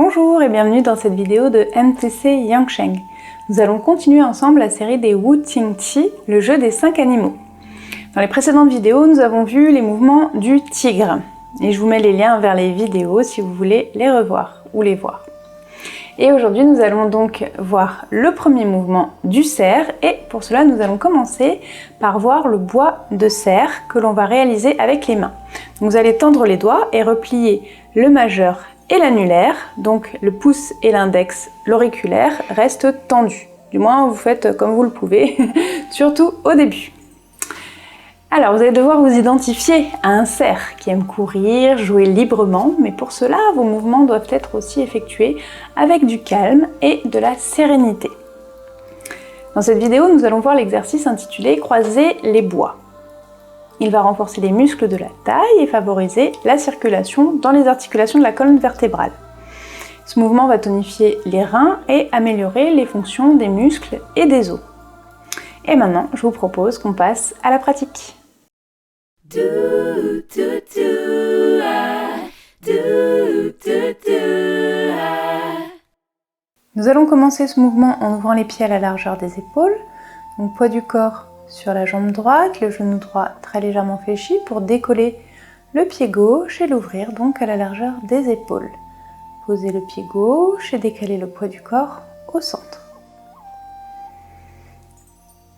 Bonjour et bienvenue dans cette vidéo de MTC Yangsheng. Nous allons continuer ensemble la série des Wu Ting Ti, le jeu des 5 animaux. Dans les précédentes vidéos, nous avons vu les mouvements du tigre. Et je vous mets les liens vers les vidéos si vous voulez les revoir ou les voir. Et aujourd'hui, nous allons donc voir le premier mouvement du cerf. Et pour cela, nous allons commencer par voir le bois de cerf que l'on va réaliser avec les mains. Vous allez tendre les doigts et replier le majeur et l'annulaire, donc le pouce et l'index, l'auriculaire, restent tendus. Du moins, vous faites comme vous le pouvez, surtout au début. Alors, vous allez devoir vous identifier à un cerf qui aime courir, jouer librement, mais pour cela, vos mouvements doivent être aussi effectués avec du calme et de la sérénité. Dans cette vidéo, nous allons voir l'exercice intitulé « Croiser les bois ». Il va renforcer les muscles de la taille et favoriser la circulation dans les articulations de la colonne vertébrale. Ce mouvement va tonifier les reins et améliorer les fonctions des muscles et des os. Et maintenant, je vous propose qu'on passe à la pratique. Nous allons commencer ce mouvement en ouvrant les pieds à la largeur des épaules, donc poids du corps sur la jambe droite, le genou droit très légèrement fléchi pour décoller le pied gauche et l'ouvrir donc à la largeur des épaules. Posez le pied gauche et décaler le poids du corps au centre.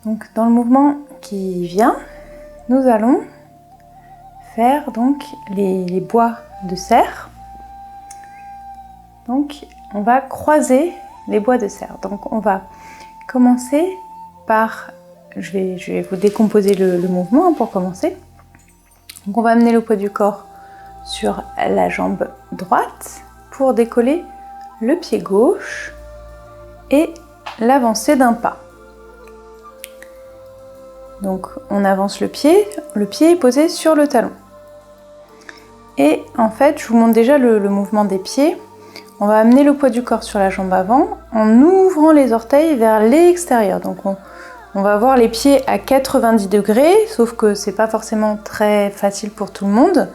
Donc dans le mouvement qui vient, nous allons faire donc les bois de cerf. Donc on va croiser les bois de cerf. Donc on va commencer par, je vais vous décomposer le mouvement pour commencer. Donc on va amener le poids du corps sur la jambe droite pour décoller le pied gauche et l'avancer d'un pas. Donc on avance le pied est posé sur le talon. Et en fait, je vous montre déjà le mouvement des pieds. On va amener le poids du corps sur la jambe avant en ouvrant les orteils vers l'extérieur. Donc on va avoir les pieds à 90 degrés, sauf que c'est pas forcément très facile pour tout le monde.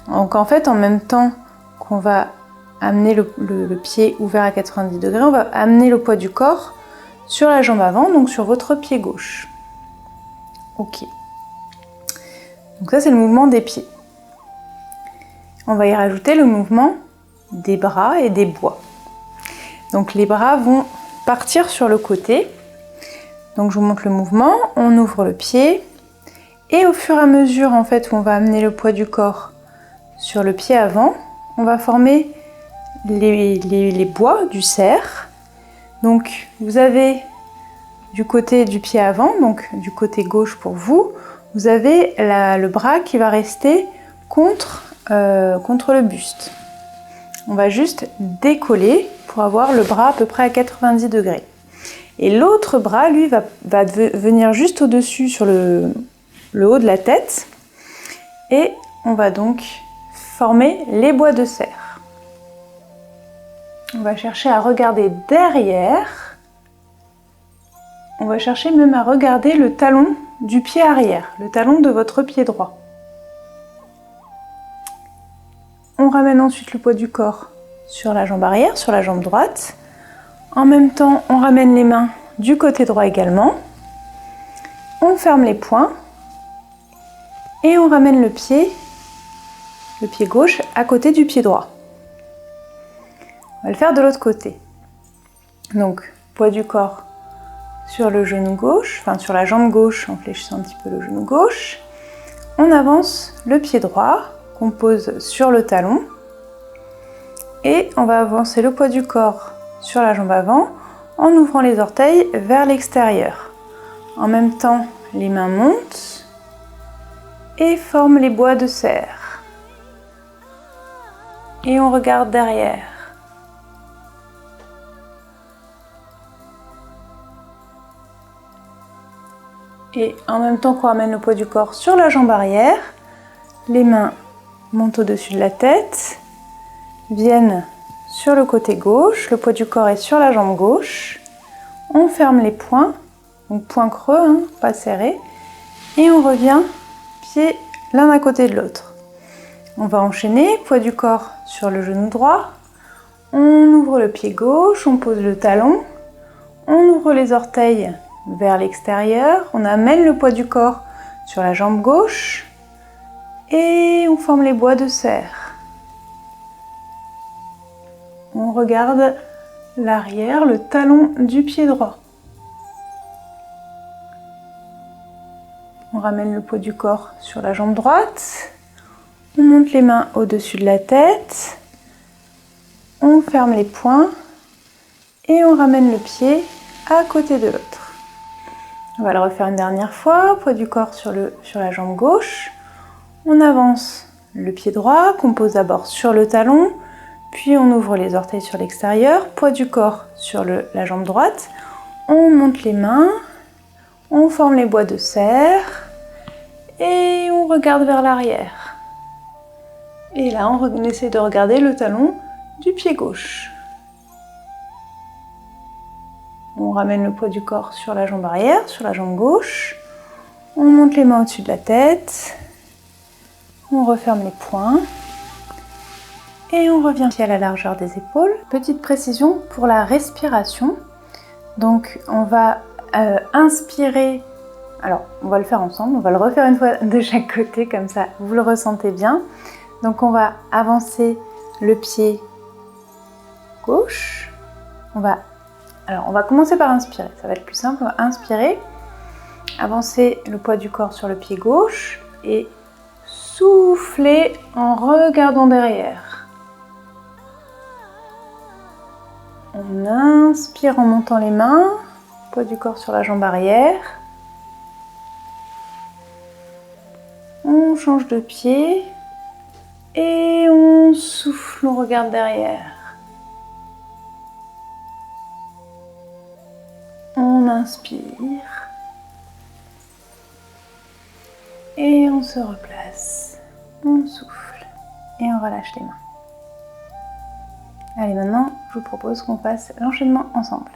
Donc en fait, en même temps qu'on va amener le pied ouvert à 90 degrés, on va amener le poids du corps sur la jambe avant, donc sur votre pied gauche. Ok. Donc ça, c'est le mouvement des pieds. On va y rajouter le mouvement des bras et des bois. Donc les bras vont partir sur le côté. Donc je vous montre le mouvement. On ouvre le pied et au fur et à mesure en fait où on va amener le poids du corps sur le pied avant, on va former les bois du cerf. Donc vous avez du côté du pied avant, donc du côté gauche pour vous, vous avez le bras qui va rester contre le buste. On va juste décoller pour avoir le bras à peu près à 90 degrés. Et l'autre bras, lui, va venir juste au-dessus sur le haut de la tête. Et on va donc former les bois de cerf. On va chercher à regarder derrière. On va chercher même à regarder le talon du pied arrière, le talon de votre pied droit. On ramène ensuite le poids du corps sur la jambe arrière, sur la jambe droite. En même temps, on ramène les mains du côté droit également. On ferme les poings et on ramène le pied gauche à côté du pied droit. On va le faire de l'autre côté. Donc, poids du corps sur le genou gauche, enfin sur la jambe gauche en fléchissant un petit peu le genou gauche. On avance le pied droit qu'on pose sur le talon et on va avancer le poids du corps sur la jambe avant en ouvrant les orteils vers l'extérieur. En même temps, les mains montent et forment les bois de cerf. Et on regarde derrière. Et en même temps qu'on ramène le poids du corps sur la jambe arrière, les mains montent au-dessus de la tête, viennent sur le côté gauche, le poids du corps est sur la jambe gauche, on ferme les poings, donc poings creux, pas serrés, et on revient pieds l'un à côté de l'autre. On va enchaîner, poids du corps sur le genou droit, On ouvre le pied gauche, on pose le talon, on ouvre les orteils vers l'extérieur, on amène le poids du corps sur la jambe gauche et on forme les bois de serre. On regarde l'arrière, le talon du pied droit. On ramène le poids du corps sur la jambe droite, on monte les mains au-dessus de la tête, on ferme les poings et on ramène le pied à côté de l'autre. On va le refaire une dernière fois, poids du corps sur la jambe gauche. On avance le pied droit qu'on pose d'abord sur le talon, puis on ouvre les orteils sur l'extérieur, poids du corps sur la jambe droite. On monte les mains, on forme les bois de serre et on regarde vers l'arrière. Et là, on essaie de regarder le talon du pied gauche. On ramène le poids du corps sur la jambe arrière, sur la jambe gauche. On monte les mains au-dessus de la tête. On referme les poings. Et on revient à la largeur des épaules. Petite précision pour la respiration. Donc on va inspirer. Alors on va le faire ensemble. On va le refaire une fois de chaque côté, comme ça vous le ressentez bien. Donc on va avancer le pied gauche. On va commencer par inspirer, ça va être plus simple. On va inspirer, avancer le poids du corps sur le pied gauche et souffler en regardant derrière. On inspire en montant les mains, poids du corps sur la jambe arrière. On change de pied et on souffle, on regarde derrière. On inspire et on se replace, on souffle et on relâche les mains. Allez, maintenant je vous propose qu'on fasse l'enchaînement ensemble.